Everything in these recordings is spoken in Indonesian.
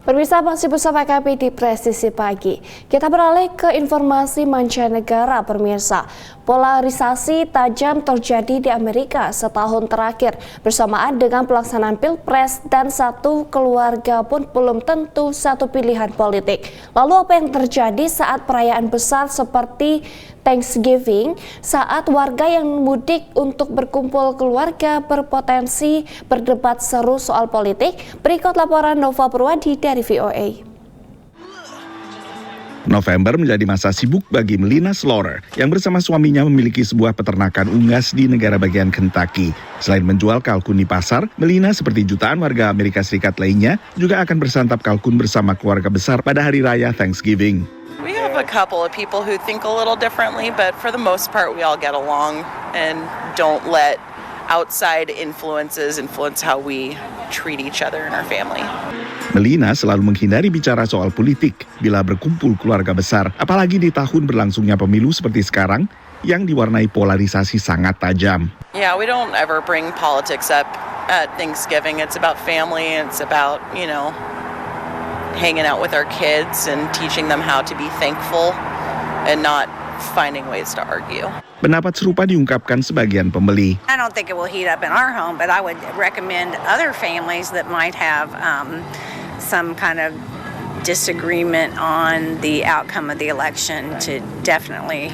Pemirsa, masih bersama kami di Presisi Pagi. Kita beralih ke informasi mancanegara, pemirsa. Polarisasi tajam terjadi di Amerika setahun terakhir bersamaan dengan pelaksanaan Pilpres dan satu keluarga pun belum tentu satu pilihan politik. Lalu apa yang terjadi saat perayaan besar seperti Thanksgiving, saat warga yang mudik untuk berkumpul keluarga berpotensi berdebat seru soal politik? Berikut laporan Nova Purwadi dari VOA. November menjadi masa sibuk bagi Melina Slaughter yang bersama suaminya memiliki sebuah peternakan unggas di negara bagian Kentucky. Selain menjual kalkun di pasar, Melina seperti jutaan warga Amerika Serikat lainnya juga akan bersantap kalkun bersama keluarga besar pada hari raya Thanksgiving. We have a couple of people who think a little differently, but for the most part we all get along and don't let outside influences influence how we treat each other and our family. Melina selalu menghindari bicara soal politik bila berkumpul keluarga besar, apalagi di tahun berlangsungnya pemilu seperti sekarang yang diwarnai polarisasi sangat tajam. Yeah, we don't ever bring politics up at Thanksgiving. It's about family, it's about, hanging out with our kids and teaching them how to be thankful and not finding ways to argue. Pendapat serupa diungkapkan sebagian pembeli. I don't think it will heat up in our home, but I would recommend other families that might have some kind of disagreement on the outcome of the election to definitely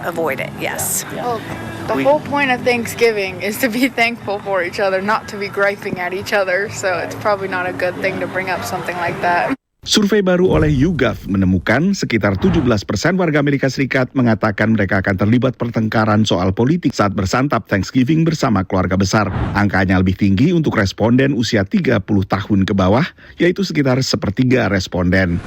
avoid it, yes. Well, the whole point of Thanksgiving is to be thankful for each other, not to be griping at each other, so it's probably not a good thing to bring up something like that. Survei baru oleh YouGov menemukan sekitar 17% warga Amerika Serikat mengatakan mereka akan terlibat pertengkaran soal politik saat bersantap Thanksgiving bersama keluarga besar. Angkanya lebih tinggi untuk responden usia 30 tahun ke bawah, yaitu sekitar sepertiga responden.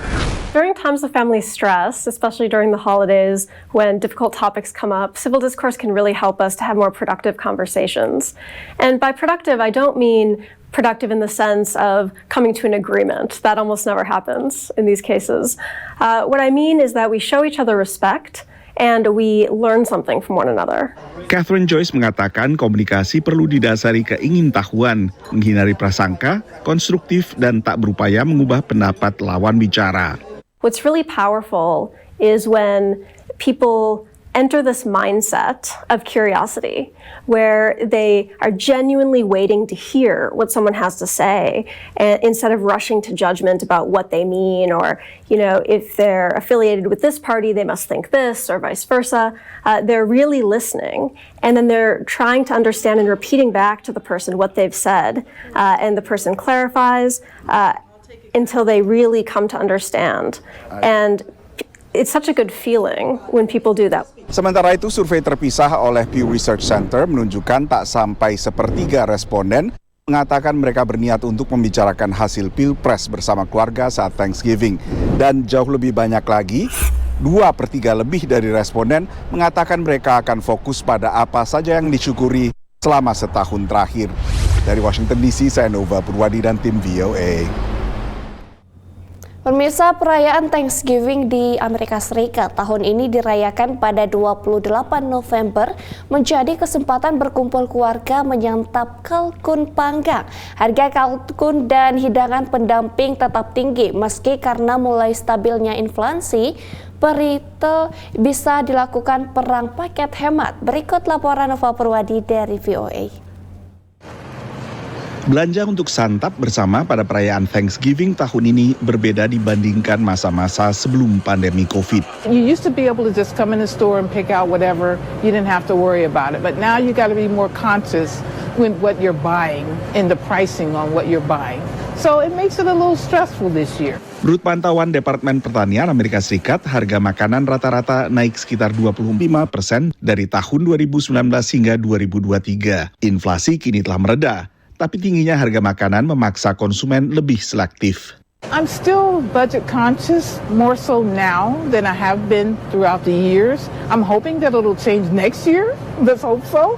During times of family stress, especially during the holidays, when difficult topics come up, civil discourse can really help us to have more productive conversations. And by productive, I don't mean productive in the sense of coming to an agreement. That almost never happens in these cases. What I mean is that we show each other respect and we learn something from one another. Catherine Joyce mengatakan komunikasi perlu didasari keingintahuan, menghindari prasangka, konstruktif, dan tak berupaya mengubah pendapat lawan bicara. What's really powerful is when people enter this mindset of curiosity, where they are genuinely waiting to hear what someone has to say, and instead of rushing to judgment about what they mean, or if they're affiliated with this party, they must think this, or vice versa. They're really listening, and then they're trying to understand and repeating back to the person what they've said, and the person clarifies until they really come to understand. And it's such a good feeling when people do that. Sementara itu, survei terpisah oleh Pew Research Center menunjukkan tak sampai sepertiga responden mengatakan mereka berniat untuk membicarakan hasil Pilpres bersama keluarga saat Thanksgiving. Dan jauh lebih banyak lagi, 2/3 lebih dari responden mengatakan mereka akan fokus pada apa saja yang disyukuri selama setahun terakhir. Dari Washington DC, saya Nova Purwadi dan tim VOA. Pemirsa, perayaan Thanksgiving di Amerika Serikat tahun ini dirayakan pada 28 November menjadi kesempatan berkumpul keluarga menyantap kalkun panggang. Harga kalkun dan hidangan pendamping tetap tinggi meski karena mulai stabilnya inflasi, peritel bisa dilakukan perang paket hemat. Berikut laporan Nova Purwadi dari VOA. Belanja untuk santap bersama pada perayaan Thanksgiving tahun ini berbeda dibandingkan masa-masa sebelum pandemi COVID. You used to be able to just come in the store and pick out whatever. You didn't have to worry about it. But now you got to be more conscious with what you're buying and the pricing on what you're buying. So it makes it a little stressful this year. Menurut pantauan Departemen Pertanian Amerika Serikat, harga makanan rata-rata naik sekitar 25% dari tahun 2019 hingga 2023. Inflasi kini telah mereda, tapi tingginya harga makanan memaksa konsumen lebih selektif. I'm still budget conscious, more so now than I have been throughout the years. I'm hoping that it'll change next year. Let's hope so.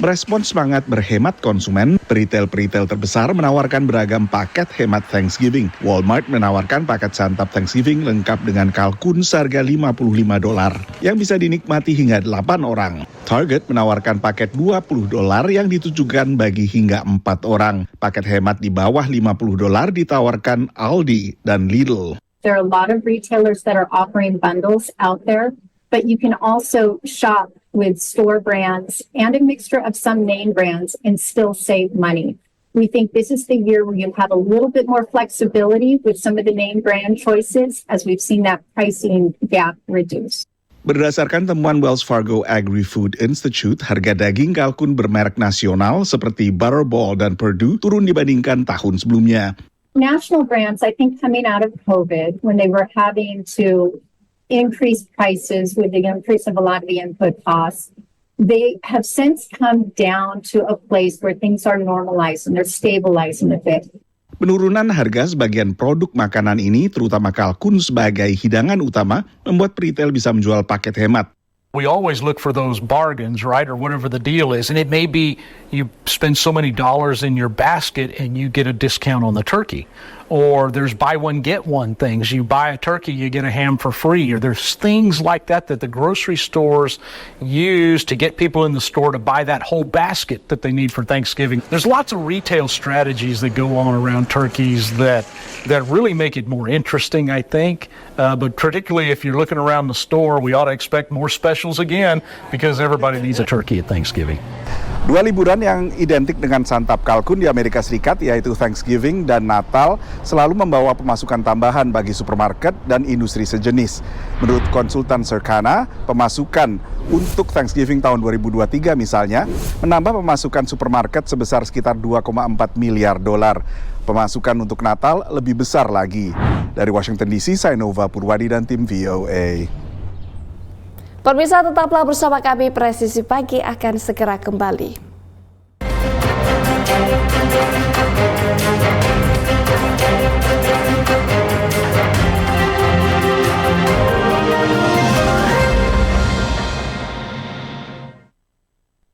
Merespons semangat berhemat konsumen, peritel-peritel terbesar menawarkan beragam paket hemat Thanksgiving. Walmart menawarkan paket santap Thanksgiving lengkap dengan kalkun seharga $55 yang bisa dinikmati hingga 8 orang. Target menawarkan paket $20 yang ditujukan bagi hingga 4 orang. Paket hemat di bawah $50 ditawarkan Aldi dan Lidl. There are a lot of retailers that are offering bundles out there, but you can also shop with store brands and a mixture of some name brands and still save money. We think this is the year where you have a little bit more flexibility with some of the name brand choices as we've seen that pricing gap reduce. Berdasarkan temuan Wells Fargo Agri-Food Institute, harga daging kalkun bermerek nasional seperti Butterball dan Perdue turun dibandingkan tahun sebelumnya. National brands, I think coming out of COVID, when they were having to increase prices with the increase of a lot of the input costs, they have since come down to a place where things are normalized and they're stabilizing a bit. Penurunan harga sebagian produk makanan ini, terutama kalkun sebagai hidangan utama, membuat peritel bisa menjual paket hemat. We always look for those bargains, right, or whatever the deal is. And it may be you spend so many dollars in your basket and you get a discount on the turkey. Or there's buy one, get one things. You buy a turkey, you get a ham for free. Or there's things like that that the grocery stores use to get people in the store to buy that whole basket that they need for Thanksgiving. There's lots of retail strategies that go on around turkeys that really make it more interesting, I think. But particularly if you're looking around the store, we ought to expect more specials again because everybody needs a turkey at Thanksgiving. Dua liburan yang identik dengan santap kalkun di Amerika Serikat, yaitu Thanksgiving dan Natal, selalu membawa pemasukan tambahan bagi supermarket dan industri sejenis. Menurut konsultan Circana, pemasukan untuk Thanksgiving tahun 2023 misalnya, menambah pemasukan supermarket sebesar sekitar $2,4 miliar. Pemasukan untuk Natal lebih besar lagi. Dari Washington DC, saya Nova Purwadi dan tim VOA. Pemirsa, tetaplah bersama kami, Presisi Pagi akan segera kembali.